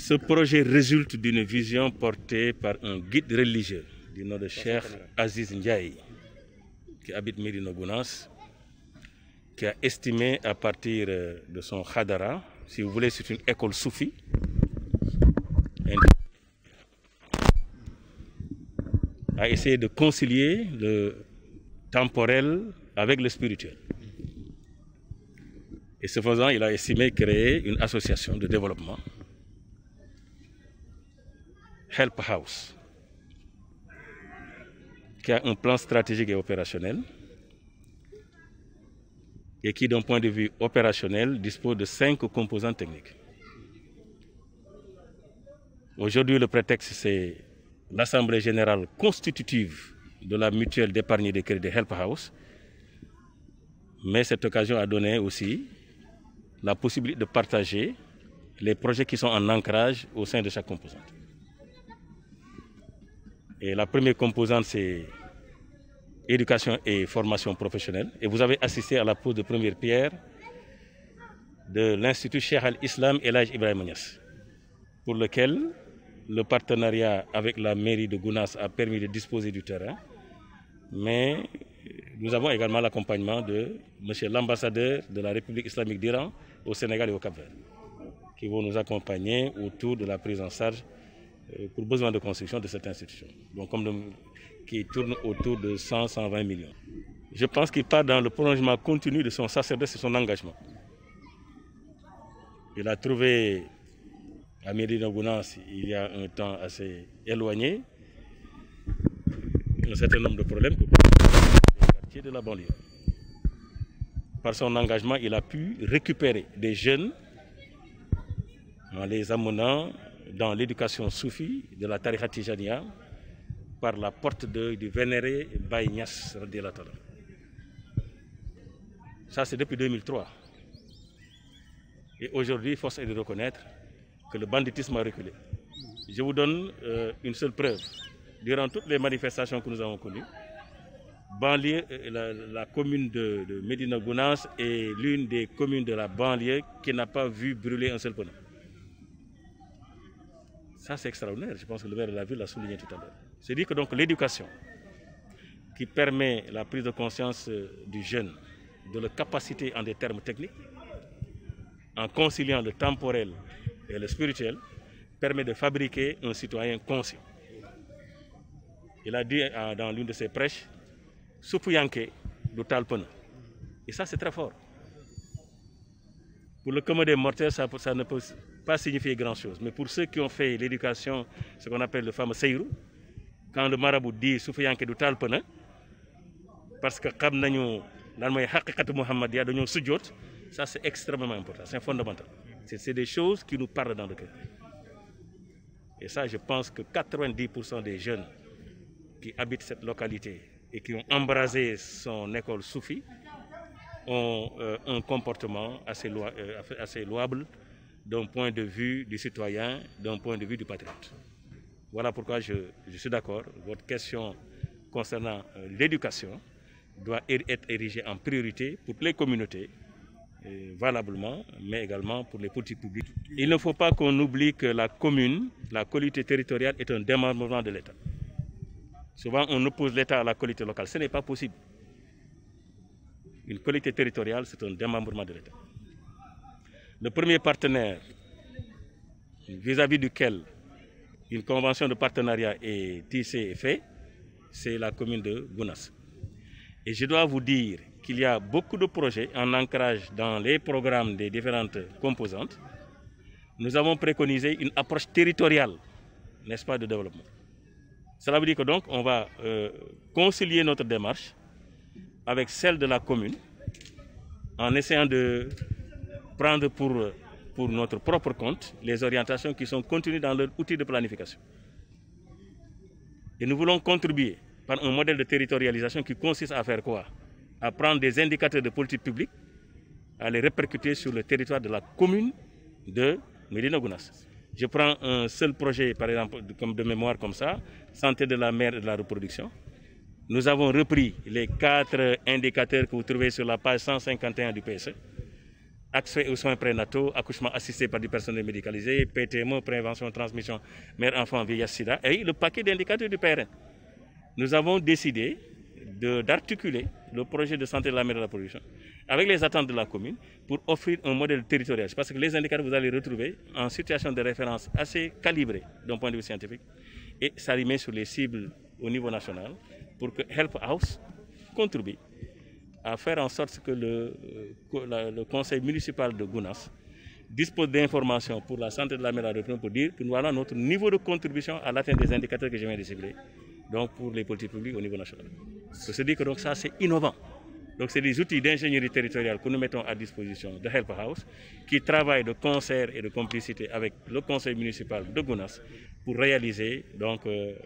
Ce projet résulte d'une vision portée par un guide religieux du nom de Cheikh Aziz Ndiaye, qui habite Médina Gounass, qui a estimé à partir de son khadara, si vous voulez, c'est une école soufie, a essayé de concilier le temporel avec le spirituel. Et ce faisant, il a estimé créer une association de développement, Help House, qui a un plan stratégique et opérationnel et qui, d'un point de vue opérationnel, dispose de 5 composantes techniques. Aujourd'hui, le prétexte, c'est l'Assemblée générale constitutive de la mutuelle d'épargne et de crédit Help House, mais cette occasion a donné aussi la possibilité de partager les projets qui sont en ancrage au sein de chaque composante. Et la première composante, c'est éducation et formation professionnelle. Et vous avez assisté à la pose de première pierre de l'Institut Cheikh Al-Islam El Hadj Ibrahima Niass, pour lequel le partenariat avec la mairie de Gounass a permis de disposer du terrain. Mais nous avons également l'accompagnement de M. l'ambassadeur de la République islamique d'Iran au Sénégal et au Cap-Vert, qui vont nous accompagner autour de la prise en charge pour besoin de construction de cette institution, donc qui tourne autour de 100-120 millions. Je pense qu'il part dans le prolongement continu de son sacerdoce et son engagement. Il a trouvé à Médina Gounass, il y a un temps assez éloigné, un certain nombre de problèmes pour les quartiers de la banlieue. Par son engagement, il a pu récupérer des jeunes en les amenant dans l'éducation soufie de la Tariqa Tijaniya par la porte du vénéré Baye Niass radiyallahu ta'ala. Ça, c'est depuis 2003. Et aujourd'hui, force est de reconnaître que le banditisme a reculé. Je vous donne une seule preuve. Durant toutes les manifestations que nous avons connues, banlieue, la commune de Médina Gounass est l'une des communes de la banlieue qui n'a pas vu brûler un seul pneu. Ça, c'est extraordinaire. Je pense que le maire de la ville l'a souligné tout à l'heure. C'est-à-dire que donc l'éducation qui permet la prise de conscience du jeune, de la capacité en des termes techniques, en conciliant le temporel et le spirituel, permet de fabriquer un citoyen conscient. Il a dit dans l'une de ses prêches, Soupuyanke du Talpena. Et ça, c'est très fort. Pour le commun des mortels, ça ne peut pas signifier grand-chose. Mais pour ceux qui ont fait l'éducation, ce qu'on appelle le fameux Seyrou, quand le marabout dit Soufiyanke du Talpena, parce que ça c'est extrêmement important, c'est fondamental. C'est des choses qui nous parlent dans le cœur. Et ça, je pense que 90% des jeunes qui habitent cette localité et qui ont embrasé son école soufie ont un comportement assez louable d'un point de vue du citoyen, d'un point de vue du patriote. Voilà pourquoi je suis d'accord. Votre question concernant l'éducation doit être érigée en priorité pour les communautés, valablement, mais également pour les politiques publiques. Il ne faut pas qu'on oublie que la commune, la collectivité territoriale est un démembrement de l'État. Souvent, on oppose l'État à la collectivité locale. Ce n'est pas possible. Une collectivité territoriale, c'est un démembrement de l'État. Le premier partenaire vis-à-vis duquel une convention de partenariat est tissée et faite, c'est la commune de Gounass. Et je dois vous dire qu'il y a beaucoup de projets en ancrage dans les programmes des différentes composantes. Nous avons préconisé une approche territoriale, n'est-ce pas, de développement. Cela veut dire que donc on va concilier notre démarche avec celle de la commune en essayant de prendre pour notre propre compte les orientations qui sont contenues dans leur outil de planification. Et nous voulons contribuer par un modèle de territorialisation qui consiste à faire quoi? À prendre des indicateurs de politique publique, à les répercuter sur le territoire de la commune de Médina Gounass. Je prends un seul projet, par exemple, de mémoire comme ça, santé de la mère et de la reproduction. Nous avons repris les 4 indicateurs que vous trouvez sur la page 151 du PSE accès aux soins prénataux, accouchement assisté par du personnel médicalisé, PTME, prévention, transmission, mère-enfant, vieillesse-sida, et le paquet d'indicateurs du PRN. Nous avons décidé d'articuler le projet de santé de la mère et de la production avec les attentes de la commune pour offrir un modèle territorial. Parce que les indicateurs, vous allez les retrouver en situation de référence assez calibrée d'un point de vue scientifique et s'alimer sur les cibles au niveau national pour que Help House contribue à faire en sorte que le conseil municipal de Gounass dispose d'informations pour la santé de la mère et de la reproduction pour dire que nous avons notre niveau de contribution à l'atteinte des indicateurs que je viens de cibler, donc pour les politiques publiques au niveau national. Se dit que donc ça c'est innovant. Donc c'est des outils d'ingénierie territoriale que nous mettons à disposition de Help House qui travaillent de concert et de complicité avec le conseil municipal de Gounass pour réaliser donc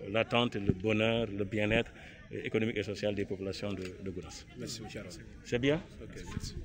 l'attente, le bonheur, le bien-être économique et social des populations de Gounass. Merci, M. C'est bien? Okay, merci.